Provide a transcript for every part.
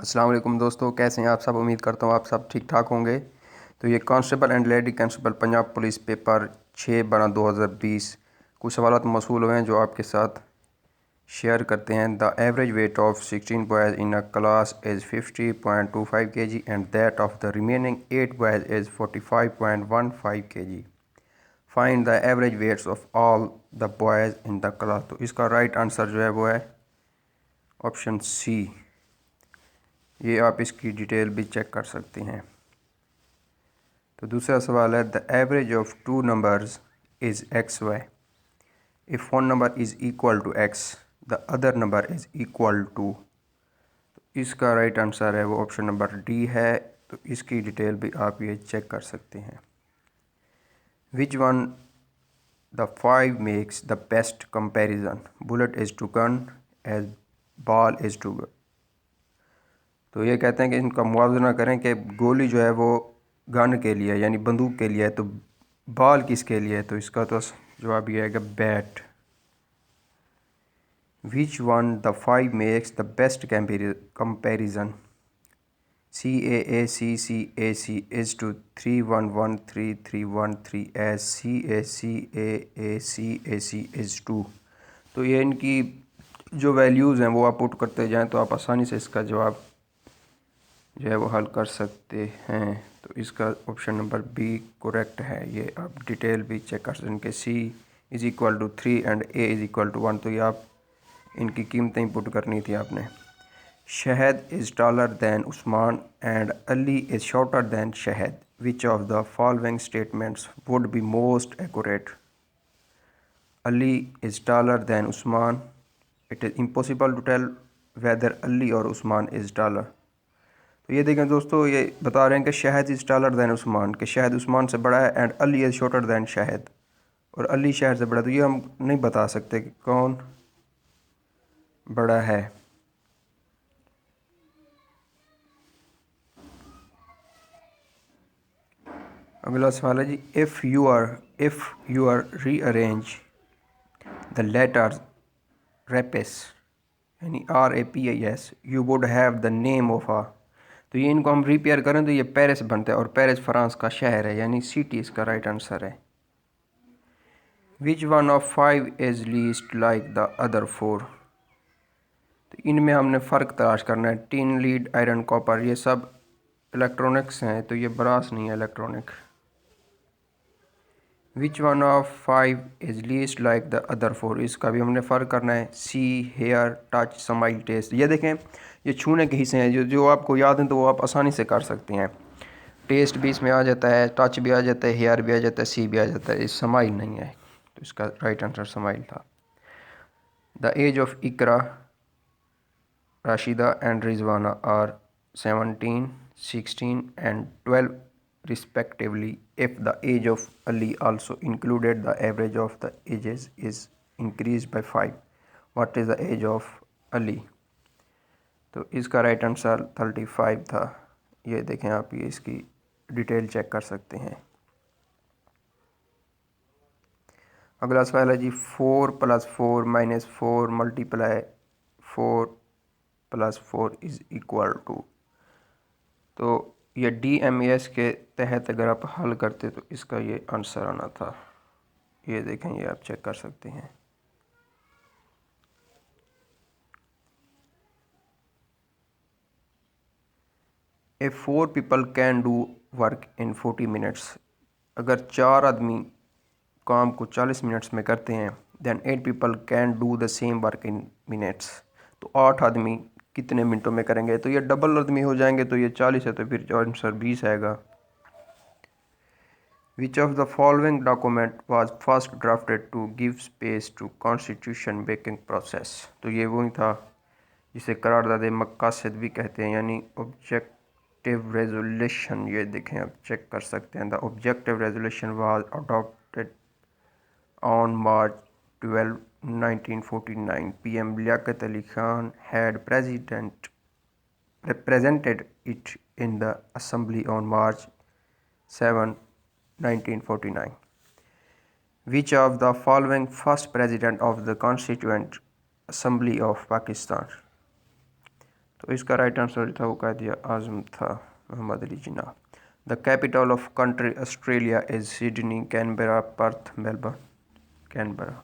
अस्सलाम वालेकुम दोस्तों, कैसे हैं आप सब। उम्मीद करता हूँ आप सब ठीक ठाक होंगे। तो ये constable and lady constable Punjab police paper 6/12/2020 कुछ सवाल मौसूल हुए हैं जो आपके साथ शेयर करते हैं। The average weight of 16 boys in a class is 50.25 kg and that of the remaining 8 boys is 45.15 kg। Find the average weights of all the boys in the class. तो इसका राइट आंसर जो है वो है option C. ये आप इसकी detail भी चेक कर सकते हैं। तो दूसरा सवाल है the average of two numbers is X Y. If one number is equal to X the other number is equal to. तो इसका राइट आंसर है वो ऑप्शन नंबर डी है। तो इसकी डिटेल भी आप ये चेक कर सकते हैं। Which one the five makes the best comparison. Bullet is to gun as ball is to. तो ये कहते हैं कि इनका मुआवजा करें कि गोली जो है वो गन के लिए यानी बंदूक के लिए है, तो बॉल किसके लिए है। तो इसका तो जवाब ये आएगा bat. Which one the five makes the best comparison. CAACCAC is to 3113313 as CACAACAC is to. तो ये इनकी जो वैल्यूज़ हैं वो आप पुट करते जाएं तो आप आसानी से इसका जवाब जो है वो हल कर सकते हैं। तो इसका ऑप्शन नंबर बी करेक्ट है। ये आप डिटेल भी चेक कर सकते हैं कि C is equal to 3 and A is equal to 1। तो ये आप इनकी कीमतें पुट करनी थी आपने। Shahad is taller than Usman and Ali is shorter than Shahad. Which of the following statements would be most accurate. Ali is taller than Usman. It is impossible to tell whether Ali और Usman is taller. तो ये देखें दोस्तों, ये बता रहे हैं कि शहद इज़ टॉलर दैन उस्मान, कि शहद उस्मान से बड़ा है and Ali is shorter than Shahad, और अली शहद से बड़ा। तो ये हम नहीं बता सकते कि कौन बड़ा है। अगला सवाल है जी if you are rearrange the letters rapis यानी RAPIS you would have the name of आ। तो ये इनको हम रिपेयर करें तो ये पेरिस बनता है, और पेरिस फ्रांस का शहर है यानी सिटी इसका राइट आंसर है। Which one of five is least like the other four. तो इनमें हमने फ़र्क तलाश करना है। टिन, लीड, आयरन, कॉपर ये सब इलेक्ट्रॉनिक्स हैं, तो ये ब्रास नहीं है electronic. Which one of five is least like the other four, इसका भी हमने फ़र्क करना है। सी, हेयर, टच, स्माइल, टेस्ट। ये देखें ये छूने के हिस्से हैं जो आपको याद हैं तो वो आप आसानी से कर सकते हैं। टेस्ट भी इसमें आ जाता है, टच भी आ जाता है, हेयर भी आ जाता है, सी भी आ जाता है। इस स्माइल नहीं है, तो इसका राइट आंसर स्माइल था। The age of Iqra, Rashida and Rizwana are 17, 16 and 12 respectively. If the age of Ali also included, the average of the ages is increased by 5. What is the age of Ali? तो इसका right answer 35 था। ये देखें आप, ये इसकी detail check कर सकते हैं। अगला सवाल है जी 4 + 4 - 4 × 4 + 4 इज़ इक्वल टू। तो ये DMAS के तहत अगर आप हल करते तो इसका ये आंसर आना था। ये देखें, ये आप चेक कर सकते हैं। If 4 people can do work in 40 minutes, अगर 4 आदमी काम को 40 मिनट्स में करते हैं, then 8 people can do the same work in minutes, तो 8 आदमी कितने मिनटों में करेंगे। तो ये डबल आदमी हो जाएंगे, तो ये 40 है, तो फिर आंसर 20 आएगा। Which of the following document was first drafted to give space to constitution making process? तो ये वही था जिसे करारदाद मकासद भी कहते हैं यानी ऑब्जेक्टिव रेजोल्यूशन। ये देखें, आप चेक कर सकते हैं। The objective resolution was adopted on March 12, 1949. PM Liaquat Ali Khan had presented it in the assembly on March 7, 1949. Which of the following first president of the Constituent Assembly of Pakistan? तो इसका right answer था वो कायद आज़म था, Mohammad Ali Jinnah. The capital of country Australia is Sydney, Canberra, Perth, Melbourne. Canberra.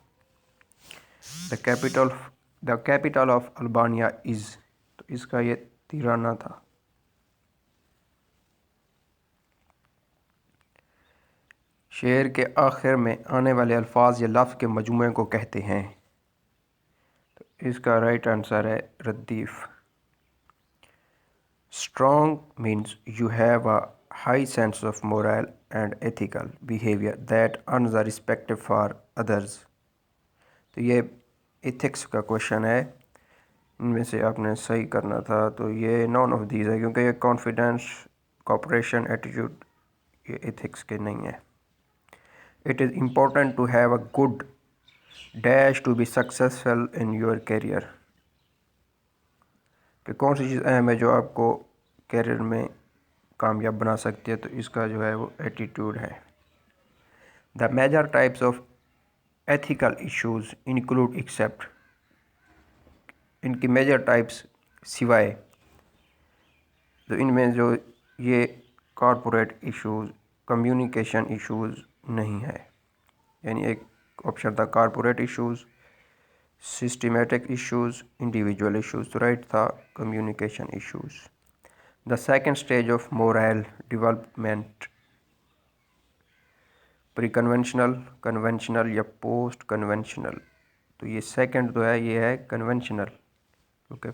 The capital of Albania is, तो इसका ये Tirana था। शेर के आखिर में आने वाले अल्फाज या लफ्ज़ के मजमूए को कहते हैं, तो इसका राइट आंसर है रदीफ़। Strong means you have a high sense of moral and ethical behavior that earns a respect for others। तो ये एथिक्स का क्वेश्चन है, इनमें से आपने सही करना था। तो ये नॉन ऑफ दीज है, क्योंकि ये कॉन्फिडेंस, कॉपरेशन, एटीट्यूड ये एथिक्स के नहीं है। It is important to have a good dash to be successful in your career. कि कौन सी चीज़ अहम है जो आपको करियर में कामयाब बना सकती है, तो इसका जो है वो एटीट्यूड है। The major types of ethical issues include except, इनकी मेजर टाइप्स सिवाय, तो इनमें जो ये कॉरपोरेट इश्यूज, कम्युनिकेशन इश्यूज नहीं है। यानी एक ऑप्शन था corporate issues, systematic issues, individual issues, तो राइट था communication issues. The second stage of moral development, pre conventional, conventional या पोस्ट कन्वेंशनल, तो ये सेकंड जो है ये है कन्वेंशनल। ओके,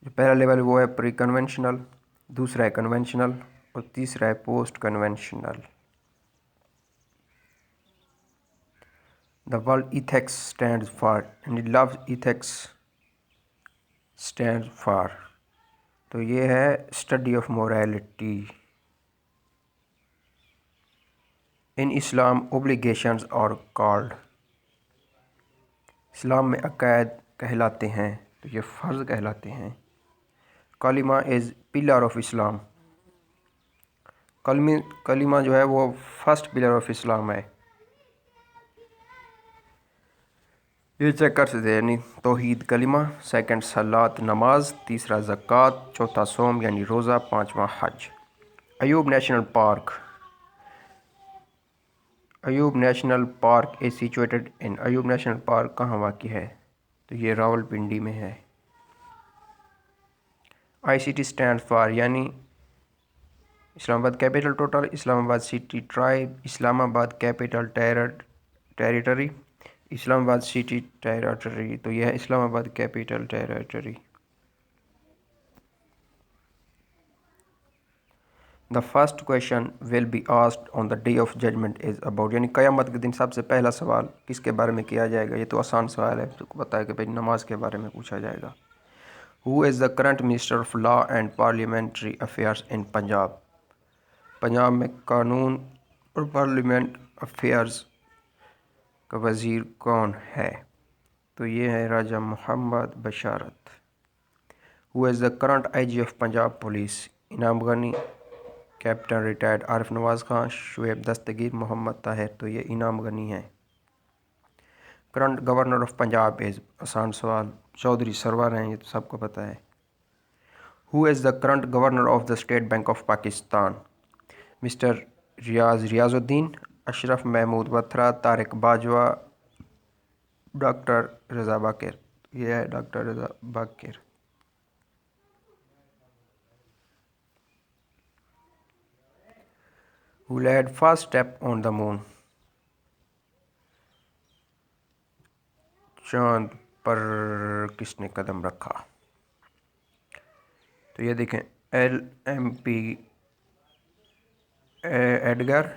जो पहला लेवल वो है प्री कन्वेंशनल, दूसरा है कन्वेंशनल और तीसरा है post conventional. The world ethics stands for, and love ethics stands for, तो ये है स्टडी ऑफ मोरालिटी। इन इस्लाम ओब्लिगेशंस और कॉल्ड, इस्लाम में अकायद कहलाते हैं, तो ये फ़र्ज़ कहलाते हैं। कलिमा इज़ पिलर ऑफ इस्लाम, कलिमा जो है वो फर्स्ट पिलर ऑफ इस्लाम है। ये चेक कर सकते हैं, यानी तौहीद कलिमा, सेकंड सलात नमाज, तीसरा ज़कात, चौथा सोम यानी रोज़ा, पाँचवा हज। Ayub national park, Ayub national park is situated in, Ayub national park कहाँ वाक़ई है, तो ये रावलपिंडी में है। ICT स्टैंड फॉर, यानी Islamabad capital total, Islamabad city tribe, Islamabad capital territory, Islamabad city territory, तो यह है Islamabad capital territory. The first question will be asked on the day of judgement is about, यानी क़यामत के दिन सबसे पहला सवाल किसके बारे में किया जाएगा। ये तो आसान सवाल है, तो पता है कि भाई नमाज के बारे में पूछा जाएगा। Who is the current minister of law and parliamentary affairs in Punjab, Punjab में कानून और पार्लियामेंट अफेयर्स का वज़ीर कौन है, तो ये है Raja Mohammad Basharat. Who is the current IG of Punjab police, Inam Ghani, captain retired Arif Nawaz Khan, Shoaib Dastgir, Mohammad Tahir, तो ये इनाम गनी है। Current governor of Punjab is, आसान सवाल, चौधरी सरवर हैं, ये तो सबको पता है। Who is the current governor of the state bank of Pakistan, mister Riazuddin, Ashraf Mahmood Wathra, Tariq Bajwa, doctor Raza Baqir, ये है doctor Raza Baqir. Who laid first step on the moon, चांद पर किसने कदम रखा, तो ये देखें LMP Edgar,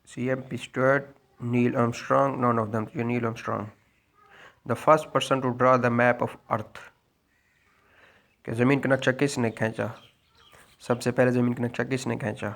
CMP Stuart, Neil Armstrong, none of them, ये Neil Armstrong. The first person to draw the map of earth, कि ज़मीन का नक्शा किसने खींचा, सबसे पहले ज़मीन का नक्शा किसने खींचा,